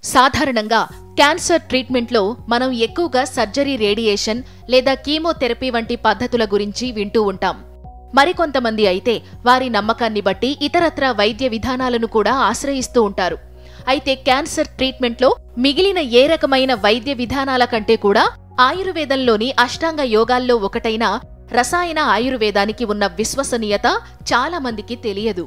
సాధారణంగా క్యాన్సర్ ట్రీట్మెంట్లో మనం ఎక్కువగా సర్జరీ, రేడియేషన్ లేదా కీమోథెరపీ వంటి పద్ధతుల గురించి వింటూ ఉంటాం. మరికొంతమంది అయితే వారి నమ్మకాన్ని బట్టి ఇతరత్రా వైద్య విధానాలను కూడా ఆశ్రయిస్తూ ఉంటారు. అయితే క్యాన్సర్ ట్రీట్మెంట్లో మిగిలిన ఏ రకమైన వైద్య విధానాల కంటే కూడా ఆయుర్వేదంలోని అష్టాంగ యోగాల్లో ఒకటైన రసాయన ఆయుర్వేదానికి ఉన్న విశ్వసనీయత చాలా మందికి తెలియదు.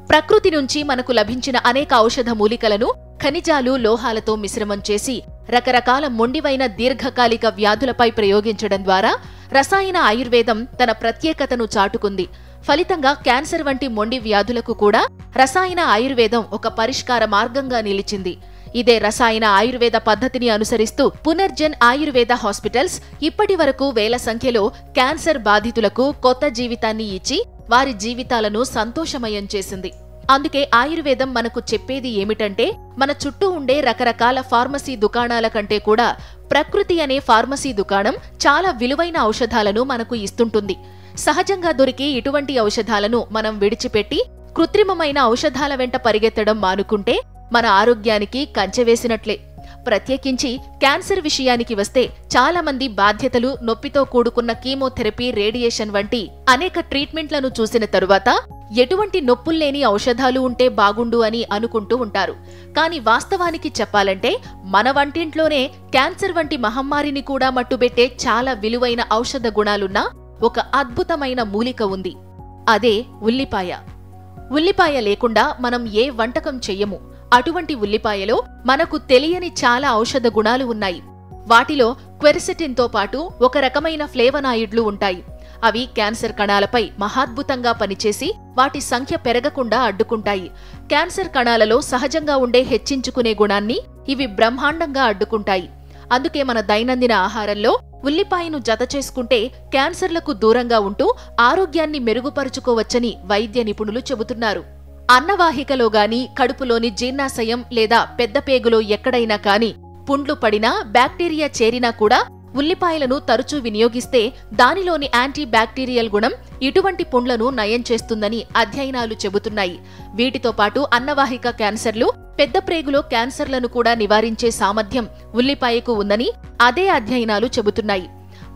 ప్రకృతి నుంచి మనకు లభించిన అనేక ఔషధ మూలికలను ఖనిజాలు, లోహాలతో మిశ్రమం చేసి రకరకాల మొండివైన దీర్ఘకాలిక వ్యాధులపై ప్రయోగించడం ద్వారా రసాయన ఆయుర్వేదం తన ప్రత్యేకతను చాటుకుంది. ఫలితంగా క్యాన్సర్ వంటి మొండి వ్యాధులకు కూడా రసాయన ఆయుర్వేదం ఒక పరిష్కార మార్గంగా నిలిచింది. ఇదే రసాయన ఆయుర్వేద పద్ధతిని అనుసరిస్తూ పునర్జన్ ఆయుర్వేద హాస్పిటల్స్ ఇప్పటి వరకు వేల సంఖ్యలో క్యాన్సర్ బాధితులకు కొత్త జీవితాన్ని ఇచ్చి వారి జీవితాలను సంతోషమయం చేసింది. అందుకే ఆయుర్వేదం మనకు చెప్పేది ఏమిటంటే, మన చుట్టూ ఉండే రకరకాల ఫార్మసీ దుకాణాల కంటే కూడా ప్రకృతి అనే ఫార్మసీ దుకాణం చాలా విలువైన ఔషధాలను మనకు ఇస్తుంటుంది. సహజంగా దొరికి ఇటువంటి ఔషధాలను మనం విడిచిపెట్టి కృత్రిమమైన ఔషధాల వెంట పరిగెత్తడం మానుకుంటే మన ఆరోగ్యానికి కంచె వేసినట్లే. ప్రత్యేకించి క్యాన్సర్ విషయానికి వస్తే చాలా మంది బాధ్యతలు, నొప్పితో కూడుకున్న కీమోథెరపీ, రేడియేషన్ వంటి అనేక ట్రీట్మెంట్లను చూసిన తరువాత ఎటువంటి నొప్పుల్లేని ఔషధాలు ఉంటే బాగుండు అని అనుకుంటూ ఉంటారు. కానీ వాస్తవానికి చెప్పాలంటే మన వంటింట్లోనే క్యాన్సర్ వంటి మహమ్మారిని కూడా మట్టుబెట్టే చాలా విలువైన ఔషధ గుణాలున్న ఒక అద్భుతమైన మూలిక ఉంది. అదే ఉల్లిపాయ. ఉల్లిపాయ లేకుండా మనం ఏ వంటకం చెయ్యము. అటువంటి ఉల్లిపాయలో మనకు తెలియని చాలా ఔషధ గుణాలు ఉన్నాయి. వాటిలో క్వెర్సెటిన్తో పాటు ఒక రకమైన ఫ్లేవనాయిడ్లు ఉంటాయి. అవి క్యాన్సర్ కణాలపై మహాద్భుతంగా పనిచేసి వాటి సంఖ్య పెరగకుండా అడ్డుకుంటాయి. క్యాన్సర్ కణాలలో సహజంగా ఉండే హెచ్చించుకునే గుణాన్ని ఇవి బ్రహ్మాండంగా అడ్డుకుంటాయి. అందుకే మన దైనందిన ఆహారంలో ఉల్లిపాయను జత చేసుకుంటే క్యాన్సర్లకు దూరంగా ఉంటూ ఆరోగ్యాన్ని మెరుగుపరుచుకోవచ్చని వైద్య నిపుణులు చెబుతున్నారు. అన్నవాహికలో గాని, కడుపులోని జీర్ణాశయం లేదా పెద్దపేగులో ఎక్కడైనా కాని పుండ్లు పడినా, బ్యాక్టీరియా చేరినా కూడా ఉల్లిపాయలను తరచూ వినియోగిస్తే దానిలోని యాంటీ బ్యాక్టీరియల్ గుణం ఇటువంటి పుండ్లను నయం చేస్తుందని అధ్యయనాలు చెబుతున్నాయి. వీటితో పాటు అన్నవాహిక క్యాన్సర్లు, పెద్ద ప్రేగులో క్యాన్సర్లను కూడా నివారించే సామర్థ్యం ఉల్లిపాయకు ఉందని అదే అధ్యయనాలు చెబుతున్నాయి.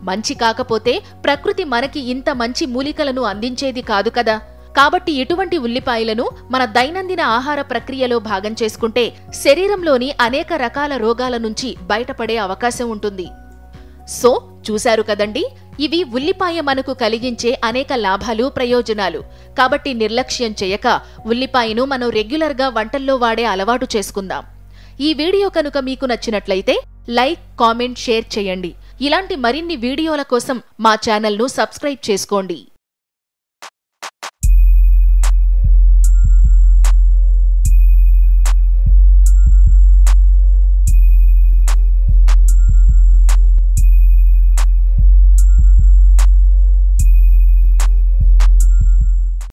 మంచి కాకపోతే ప్రకృతి మనకి ఇంత మంచి మూలికలను అందించేది కాదు కదా. కాబట్టి ఇటువంటి ఉల్లిపాయలను మన దైనందిన ఆహార ప్రక్రియలో భాగం చేసుకుంటే శరీరంలోని అనేక రకాల రోగాల నుంచి బయటపడే అవకాశం ఉంటుంది. సో చూశారు కదండి, ఇవి ఉల్లిపాయ మనకు కలిగించే అనేక లాభాలు, ప్రయోజనాలు. కాబట్టి నిర్లక్ష్యం చేయక ఉల్లిపాయను మనం రెగ్యులర్గా వంటల్లో వాడే అలవాటు చేసుకుందాం. ఈ వీడియో కనుక మీకు నచ్చినట్లయితే లైక్, కామెంట్, షేర్ చేయండి. ఇలాంటి మరిన్ని వీడియోల కోసం మా ఛానల్ను సబ్స్క్రైబ్ చేసుకోండి.